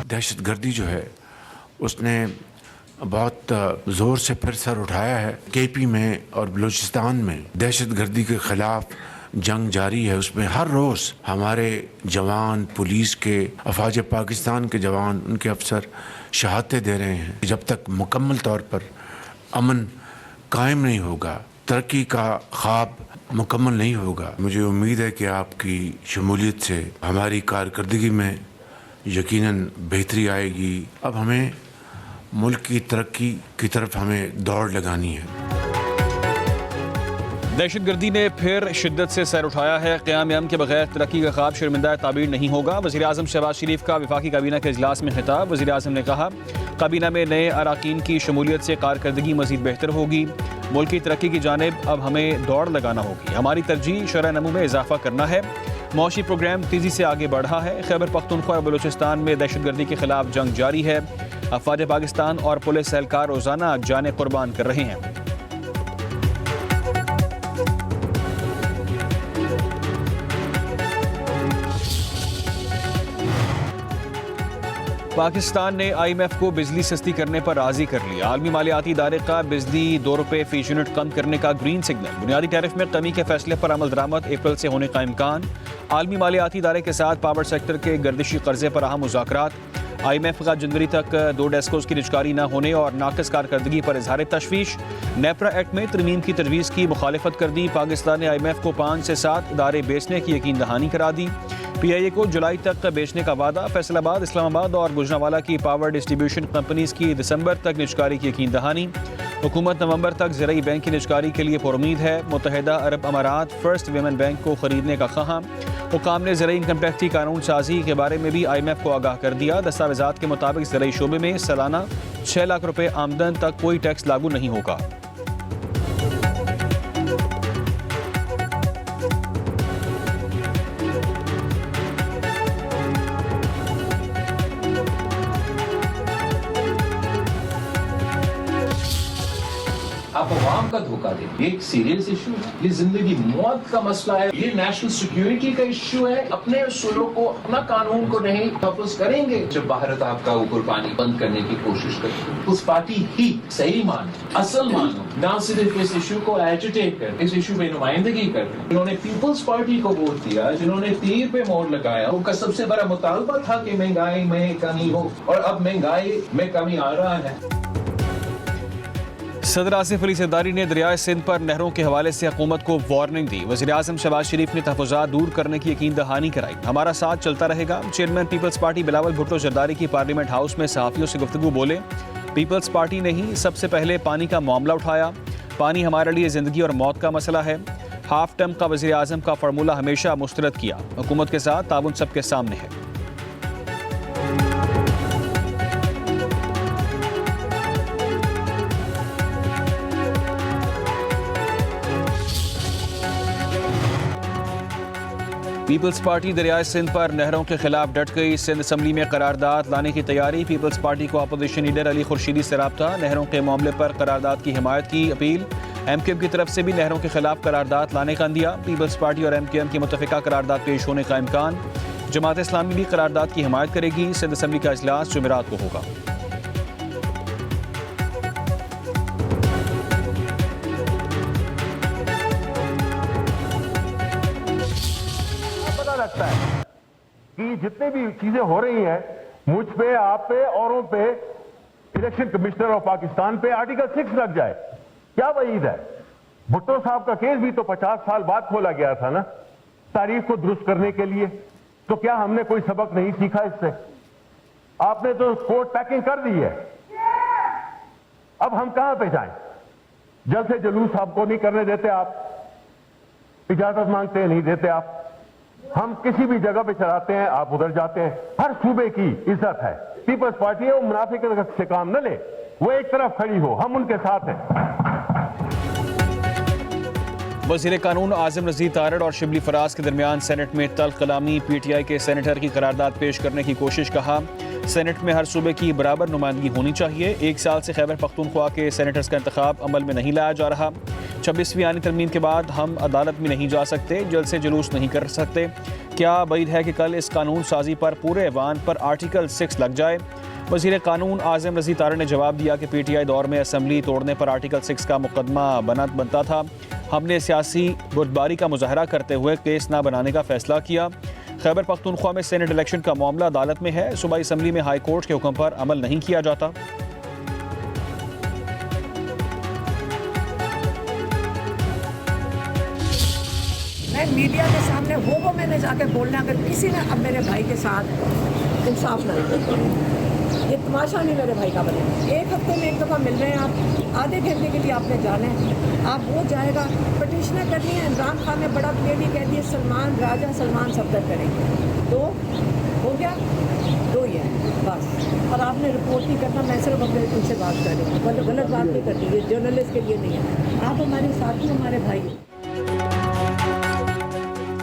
दहशतगर्दी जो है उसने बहुत ज़ोर से फिर सर उठाया है। केपी में और बलूचिस्तान में दहशतगर्दी के ख़िलाफ़ जंग जारी है। उसमें हर रोज़ हमारे जवान, पुलिस के, अफवाज पाकिस्तान के जवान, उनके अफसर शहादतें दे रहे हैं। जब तक मुकम्मल तौर पर अमन कायम नहीं होगा, तरक्की का ख्वाब मुकम्मल नहीं होगा। मुझे उम्मीद है कि आपकी शमूलियत से हमारी कारकर्दगी में यकीनन बेहतरी आएगी। अब हमें मुल्क की तरक्की की तरफ हमें दौड़ लगानी है। दहशतगर्दी ने फिर शिद्दत से सर उठाया है। क़याम अमन के बगैर तरक्की का ख्वाब शर्मिंदा ताबीर नहीं होगा। वज़ीर आज़म शहबाज शरीफ का वफाकी काबीना के इजलास में खिताब। वज़ीर आज़म ने कहा, काबीना में नए अरकान की शमूलियत से कारकर्दगी मज़ीद बेहतर होगी। मुल्क की तरक्की की जानिब अब हमें दौड़ लगाना होगी। हमारी तरजीह शरह नमू में इजाफा करना है। मौशी प्रोग्राम तेज़ी से आगे बढ़ रहा है। खैबर पख्तूनख्वा और बलूचिस्तान में दहशतगर्दी के खिलाफ जंग जारी है। अफवाज पाकिस्तान और पुलिस एहलकार रोज़ाना जाने कुर्बान कर रहे हैं। पाकिस्तान ने IMF को बिजली सस्ती करने पर राजी कर लिया। आलमी मालियाती इदारे का बिजली ₹2 फीस यूनिट कम करने का ग्रीन सिग्नल। बुनियादी टैरिफ में कमी के फैसले पर अमल दरामद अप्रैल से होने का इम्कान। आलमी मालियाती इदारे के साथ पावर सेक्टर के गर्दिशी कर्जे पर अहम मुज़ाकरात। IMF का जनवरी तक 2 डेस्कोस की निजकारी न होने और नाक़िस कारकर्दगी पर इजहार तशवीश। नेपरा एक्ट में तरमीम की तजवीज़ की मुखालिफत कर दी। पाकिस्तान ने IMF को 5 से 7 इदारे बेचने की यकीन दहानी करा दी। PIA को जुलाई तक बेचने का वादा। फैसलाबाद, इस्लामाबाद और गुजरांवाला की पावर डिस्ट्रीब्यूशन कंपनीज की दिसंबर तक निजकारी की यकीन दहानी। हुकूमत नवंबर तक ज़राई बैंक की निजकारी के लिए पुरुमीद है। मुत्तहिदा अरब अमारात फर्स्ट वुमेन बैंक को खरीदने का ख्वाह। हुकाम ने ज़राई इनकम टैक्स की कानून साजी के बारे में भी IMF को आगाह कर दिया। दस्तावेज़ात के मुताबिक ज़राई शोबे में सालाना 6 लाख रुपये आमदन तक कोई टैक्स लागू नहीं होगा। आप अवाम का धोखा दें। ये एक सीरियस इशू है, ये जिंदगी मौत का मसला है, ये नेशनल सिक्योरिटी का इशू है। अपने उसूलों को, अपना कानून को नहीं तहफ़्फ़ुज़ करेंगे जब भारत आपका ऊपर पानी बंद करने की कोशिश करती है। उस पार्टी ही सही मानो, असल मानो, ना सिर्फ इस इशू को एजिटेट कर, इस इशू में नुमाइंदगी कर। जिन्होंने पीपल्स पार्टी को वोट दिया, जिन्होंने तीर पे मोहर लगाया, उनका सबसे बड़ा मुतालबा था कि महंगाई में कमी हो, और अब महंगाई में कमी आ रहा है। सदर आसिफ अली ज़रदारी ने दरियाए सिंध पर नहरों के हवाले से हुकूमत को वार्निंग दी। वज़ीर आज़म शहबाज शरीफ ने तहफ़्फ़ुज़ात दूर करने की यकीन दहानी कराई। हमारा साथ चलता रहेगा। Chairman Peoples Party Bilawal Bhutto Zardari की पार्लियामेंट हाउस में सहाफ़ियों से गुफ्तगू बोले, पीपल्स पार्टी ने ही सबसे पहले पानी का मामला उठाया। पानी हमारे लिए ज़िंदगी और मौत का मसला है। हाफ टर्म का वज़ीर आज़म का फार्मूला हमेशा मुस्तरद किया। हुकूमत के साथ ताउन सबके सामने है। पीपल्स पार्टी दरियाए सिंध पर नहरों के खिलाफ डट गई। सिंध असम्बली में करारदाद लाने की तैयारी। पीपल्स पार्टी को अपोजिशन लीडर अली खुर्शीदी से राब्ता। नहरों के मामले पर करारदाद की हिमायत की अपील। MQM की तरफ से भी नहरों के खिलाफ करारदाद लाने का दिया। पीपल्स पार्टी और MQM की मुतफ़िका करारदाद पेश होने का इम्कान। जमात इस्लामी भी करारदाद की हिमायत करेगी। सिंध असम्बली का इजलास जुमेरात को होगा। लगता है कि जितने भी चीजें हो रही हैं, मुझ पे, आप पे, औरों पे, इलेक्शन कमिश्नर ऑफ पाकिस्तान पे आर्टिकल 6 लग जाए, क्या वईद है? भुट्टो साहब का केस भी तो 50 साल बाद खोला गया था ना, तारीख को दुरुस्त करने के लिए। तो क्या हमने कोई सबक नहीं सीखा इससे? आपने तो कोर्ट पैकिंग कर दी है। अब हम कहां पे जाएं? जल से जुलूस आपको नहीं करने देते, आप इजाजत मांगते हैं, नहीं देते आप। हम किसी भी जगह पे चलाते हैं, आप उधर जाते हैं। हर सूबे की इज्जत है। पीपल्स पार्टी है, वो मुनाफिक से काम न ले, वो एक तरफ खड़ी हो, हम उनके साथ हैं। वज़ीर कानून आज़म नज़ीर तारड़ और शिबली फराज के दरमियान सेनेट में तल्ख कलामी। PTI के सेनेटर की करारदाद पेश करने की कोशिश। कहा, सेनेट में हर सूबे की बराबर नुमाइंदगी होनी चाहिए। 1 साल से खैबर पख्तूनख्वा के सेनेटर्स का इंतखाब अमल में नहीं लाया जा रहा। 26वीं आईनी तरमीम के बाद हम अदालत में नहीं जा सकते, जल्द से जुलूस नहीं कर सकते। क्या बैद है कि कल इस कानून साजी पर पूरे ऐवान पर आर्टिकल 6 लग जाए। वज़ीर कानून आज़म रज़ी तारा ने जवाब दिया कि PTI दौर में असम्बली तोड़ने पर आर्टिकल 6 का मुकदमा बनता था। हमने सियासी बुर्दबारी का मुजाहरा करते हुए केस ना बनाने का फैसला किया। खैबर पख्तूनख्वा में सेनेट इलेक्शन का मामला अदालत में है। सूबाई असम्बली में हाई कोर्ट के हुक्म पर अमल नहीं किया जाता। मैं मीडिया के सामने वो मैंने जाके बोलना, अगर किसी ने अब मेरे भाई के साथ इंसाफ ना किया, ये तमाशा नहीं मेरे भाई का बने। एक हफ्ते में एक दफ़ा मिल रहे हैं आप, आधे घंटे के लिए आपने जाना है, आप वो जाएगा पटिशनें करनी है। इमरान खान ने बड़ा क्लियरली कह दिया सलमान राजा सलमान सफदर करेंगे, तो हो गया, दो ही है बस। और आपने रिपोर्ट नहीं करना, मैं सिर्फ अपने तुमसे बात कर रही हूँ, गलत बात नहीं करती, ये जर्नलिस्ट के लिए नहीं है। आप हमारे साथी, हमारे भाई।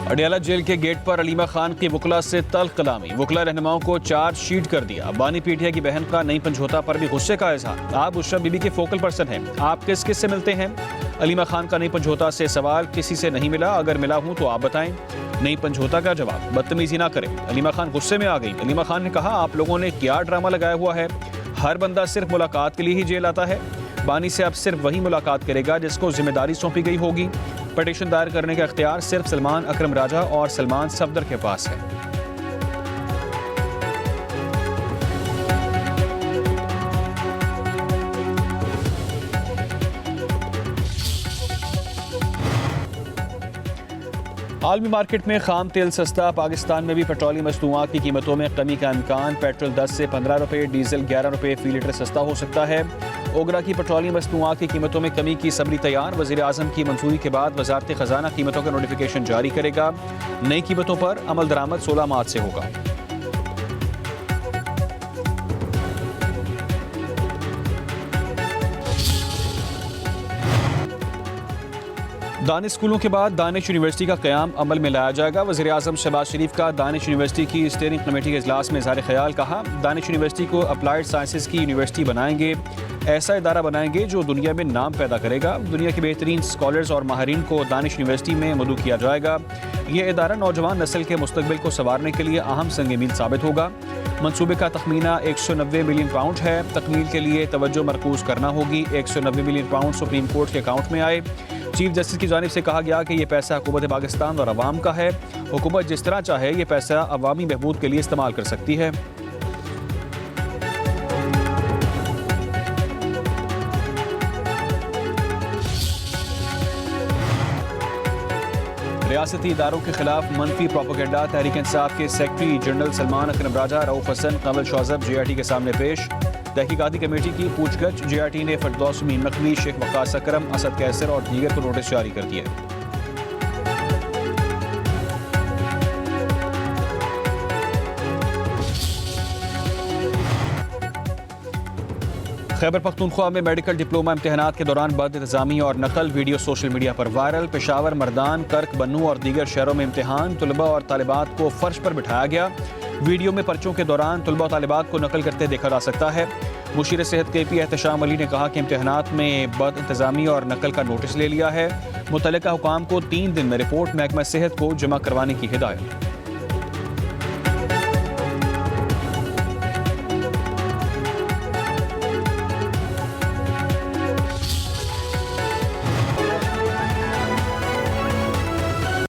अडयाला जेल के गेट पर अलीमा खान की वकला से तल्ख कलामी। वकला रहनुमाओं को चार्जशीट कर दिया। बानी PTI की बहन का नई पंजोता पर भी गुस्से का इजहार। आप बुशरा बीबी के फोकल पर्सन हैं, आप किस किस से मिलते हैं? अलीमा खान का नई पंजोता से सवाल, किसी से नहीं मिला, अगर मिला हूं तो आप बताएं। नई पंजोता का जवाब, बदतमीजी ना करें। अलीमा खान गुस्से में आ गई। अलीमा खान ने कहा, आप लोगों ने क्या ड्रामा लगाया हुआ है? हर बंदा सिर्फ मुलाकात के लिए ही जेल आता है। बानी से अब सिर्फ वही मुलाकात करेगा जिसको जिम्मेदारी सौंपी गई होगी। पटिशन दायर करने का इख्तियार सिर्फ सलमान अकरम राजा और सलमान सफदर के पास है। आलमी मार्केट में खाम तेल सस्ता। पाकिस्तान में भी पेट्रोलियम मसनूआत की कीमतों में कमी का इम्कान। पेट्रोल 10 से 15 रुपये, डीजल 11 रुपये फी लीटर सस्ता हो सकता है। ओगरा की पेट्रोलियम मसनूआत की कीमतों में कमी की सबरी तैयार। वज़ीर आज़म की मंजूरी के बाद वज़ारत ख़जाना कीमतों का नोटिफिकेशन जारी करेगा। नई कीमतों पर अमल दरामद 16 मार्च से होगा। दानिश स्कूलों के बाद दानिश यूनिवर्सिटी का क़याम अमल में लाया जाएगा। वज़ीर आज़म शहबाज शरीफ का दानिश यूनिवर्सिटी की स्टीयरिंग कमेटी के इजलास में इज़हार ख्याल। कहा, दानिश यूनिवर्सिटी को अप्लाइड साइंसेज की यूनिवर्सिटी बनाएंगे। ऐसा इदारा बनाएंगे जो दुनिया में नाम पैदा करेगा। दुनिया के बेहतरीन स्कॉलर्स और माहरीन को दानिश यूनिवर्सिटी में मदऊ किया जाएगा। ये इदारा नौजवान नस्ल के मुस्तकबिल को संवारने के लिए अहम संग मील साबित होगा। मनसूबे का तखमीना 190 मिलियन पाउंड है। तकमील के लिए तवज्जो मरकूज करना होगी। 190 मिलियन पाउंड सुप्रीम कोर्ट के अकाउंट में आए। चीफ जस्टिस की जानिब से कहा गया कि यह पैसा हुकूमत पाकिस्तान और अवाम का है। हुकूमत जिस तरह चाहे ये पैसा अवामी बहबूद के लिए इस्तेमाल कर सकती है। रियासती इदारों के खिलाफ मनफी प्रोपेगेंडा। तहरीक इंसाफ के सेक्रेटरी जनरल सलमान अकरम राजा, रऊफ हसन, कमल शौजब JRT के सामने पेश। तहकीकाती कमेटी की पूछगछ। JRT ने फरदौस मीन नकवी, शेख वकास अकरम, असद कैसर और दीगर को नोटिस जारी कर दिया। खैबर पख्तूनख्वा में मेडिकल डिप्लोमा इम्तिहानात के दौरान बद इंतजामी और नकल वीडियो सोशल मीडिया पर वायरल। पेशावर, मर्दान, कर्क, बन्नू और दीगर शहरों में इम्तिहान। तुलबा और तालिबात को फर्श पर बिठाया गया। वीडियो में पर्चों के दौरान तुलबा और तालिबात को नकल करते देखा जा सकता है। मुशीर सेहत KP एहतशाम अली ने कहा कि इम्तिहानात में बद इंतजामी और नकल का नोटिस ले लिया है। मुतल्लिका हुकाम को 3 दिन में रिपोर्ट महकमा सेहत को जमा करवाने की हिदायत।